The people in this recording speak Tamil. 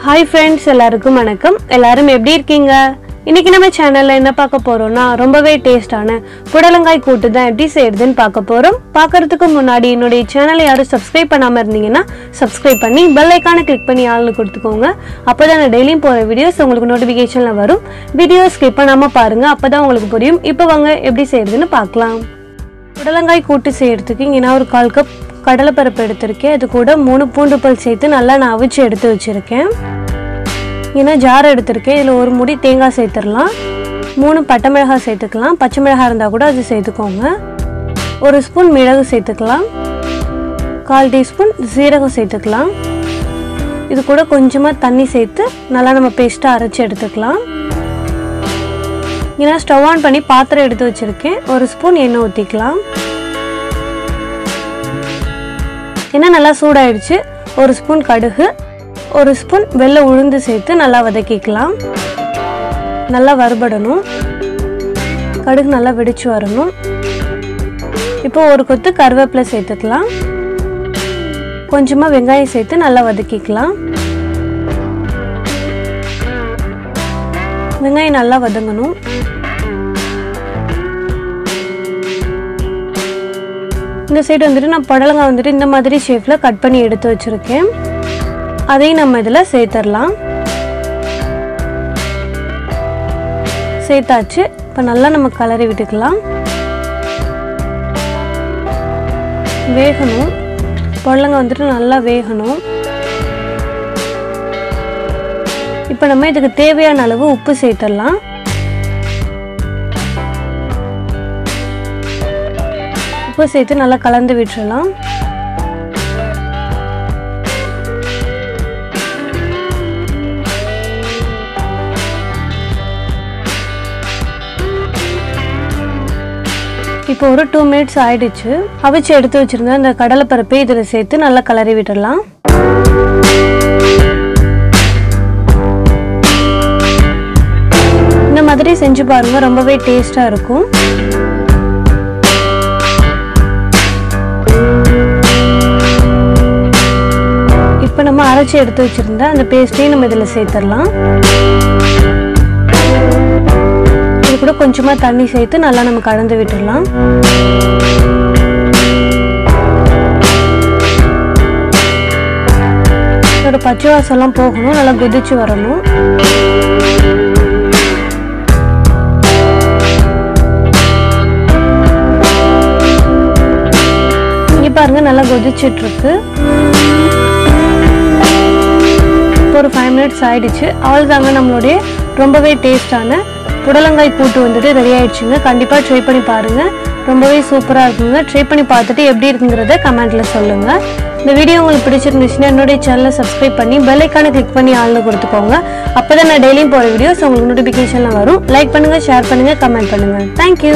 Hi friends, எல்லாருக்கும் வணக்கம். எல்லாரும் எப்படி இருக்கீங்க? இன்னைக்கு நம்ம சேனல்ல என்ன பார்க்க போறோம்னா ரொம்பவே டேஸ்டான புடலங்காய் கூட்டு தான் எப்படி செய்யறதுன்னு பார்க்க போறோம். பார்க்கிறதுக்கு முன்னாடி என்னோட சேனலை யாரும் சப்ஸ்கிரைப் பண்ணாம இருந்தீங்கன்னா சப்ஸ்கிரைப் பண்ணி பெல் ஐகானை கிளிக் பண்ணி ஆல்னு கொடுத்துக்கோங்க. அப்பதான் நான் டெய்லியும் போற வீடியோஸ் உங்களுக்கு நோட்டிஃபிகேஷன்ல வரும். வீடியோ ஸ்கிப் பண்ணாம பாருங்க, அப்பதான் உங்களுக்கு புரியும். இப்போ வாங்க எப்படி செய்யறதுன்னு பார்க்கலாம். புடலங்காய் கூட்டு செய்யறதுக்கு இங்க நான் ஒரு 1/4 கப் கடலைப்பருப்பு எடுத்திருக்கேன். அது கூட 3 பூண்டு பல் சேர்த்து நல்லா நான் அவிச்சு எடுத்து வச்சிருக்கேன். இங்கே ஜார் எடுத்திருக்கேன். இதில் ஒரு முடி தேங்காய் சேர்த்துடலாம். 3 பட்டை மிளகாய் சேர்த்துக்கலாம். பச்சை மிளகாய் இருந்தால் கூட அது சேர்த்துக்கோங்க. 1 ஸ்பூன் மிளகு சேர்த்துக்கலாம். 1/4 டீஸ்பூன் சீரகம் சேர்த்துக்கலாம். இது கூட கொஞ்சமாக தண்ணி சேர்த்து நல்லா நம்ம பேஸ்ட்டாக அரைச்சி எடுத்துக்கலாம். இங்கே நான் ஸ்டவ் ஆன் பண்ணி பாத்திரம் எடுத்து வச்சுருக்கேன். 1 ஸ்பூன் எண்ணெய் ஊற்றிக்கலாம். எண்ணெய் நல்லா சூடாயிடுச்சு. 1 ஸ்பூன் கடுகு, 1 ஸ்பூன் வெள்ளை உளுந்து சேர்த்து நல்லா வதக்கிக்கலாம். நல்லா வறுபடணும். கடுகு நல்லா வெடிச்சு வரணும். இப்போ 1 கொத்து கருவேப்பிலை சேர்த்துக்கலாம். கொஞ்சமாக வெங்காயம் சேர்த்து நல்லா வதக்கிக்கலாம். வெங்காயம் நல்லா வதங்கணும். இந்த சைடு வந்துட்டு நான் புடலங்காய் வந்துட்டு இந்த மாதிரி ஷேப்பில் கட் பண்ணி எடுத்து வச்சுருக்கேன். அதையும் நம்ம இதில் சேர்த்துடலாம். சேர்த்தாச்சு. இப்போ நல்லா நம்ம கலரி விட்டுக்கலாம். வேகணும். புடலங்காய் வந்துட்டு நல்லா வேகணும். இப்போ நம்ம இதுக்கு தேவையான அளவு உப்பு சேர்த்துடலாம். உப்பு சேர்த்து நல்லா கலந்து விட்டுறலாம். இப்போ ஒரு 2 மினிட்ஸ் ஆயிடுச்சு. அவிச்சு எடுத்து வச்சிருந்த அந்த கடலைப்பருப்பை இதில் சேர்த்து நல்லா கலரி விட்டுடலாம். இந்த மாதிரி செஞ்சு பாருங்க, ரொம்பவே டேஸ்டா இருக்கும். இப்போ நம்ம அரைச்சி எடுத்து வச்சிருந்த அந்த பேஸ்ட்டையும் நம்ம இதில் சேர்த்துடலாம். இது கூட கொஞ்சமாக தண்ணி சேர்த்து நல்லா நம்ம கலந்து விட்டுடலாம். இதோட பச்சை வாசம்லாம் போகணும். நல்லா கொதிச்சு வரணும். இங்கே பாருங்க, நல்லா கொதிச்சுட்டு இருக்கு. ஒரு 5 மினிட்ஸ் ஆயிடுச்சு. அவ்வளோதாங்க, நம்மளுடைய ரொம்பவே டேஸ்டான புடலங்காய் கூட்டு வந்துட்டு ரெடி ஆயிடுச்சுங்க. கண்டிப்பாக ட்ரை பண்ணி பாருங்கள். ரொம்பவே சூப்பராக இருக்குங்க. ட்ரை பண்ணி பார்த்துட்டு எப்படி இருக்குங்கிறத கமெண்ட்டில் சொல்லுங்கள். இந்த வீடியோ உங்களுக்கு பிடிச்சிருந்துச்சுன்னா என்னுடைய சேனலை சப்ஸ்கிரைப் பண்ணி பெல் ஐகானை கிளிக் பண்ணி ஆல்னு கொடுத்துக்கோங்க. அப்போ தான் நான் டெய்லியும் போகிற வீடியோஸ் உங்களுக்கு நோட்டிஃபிகேஷனில் வரும். லைக் பண்ணுங்கள், ஷேர் பண்ணுங்கள், கமெண்ட் பண்ணுங்கள். தேங்க்யூ.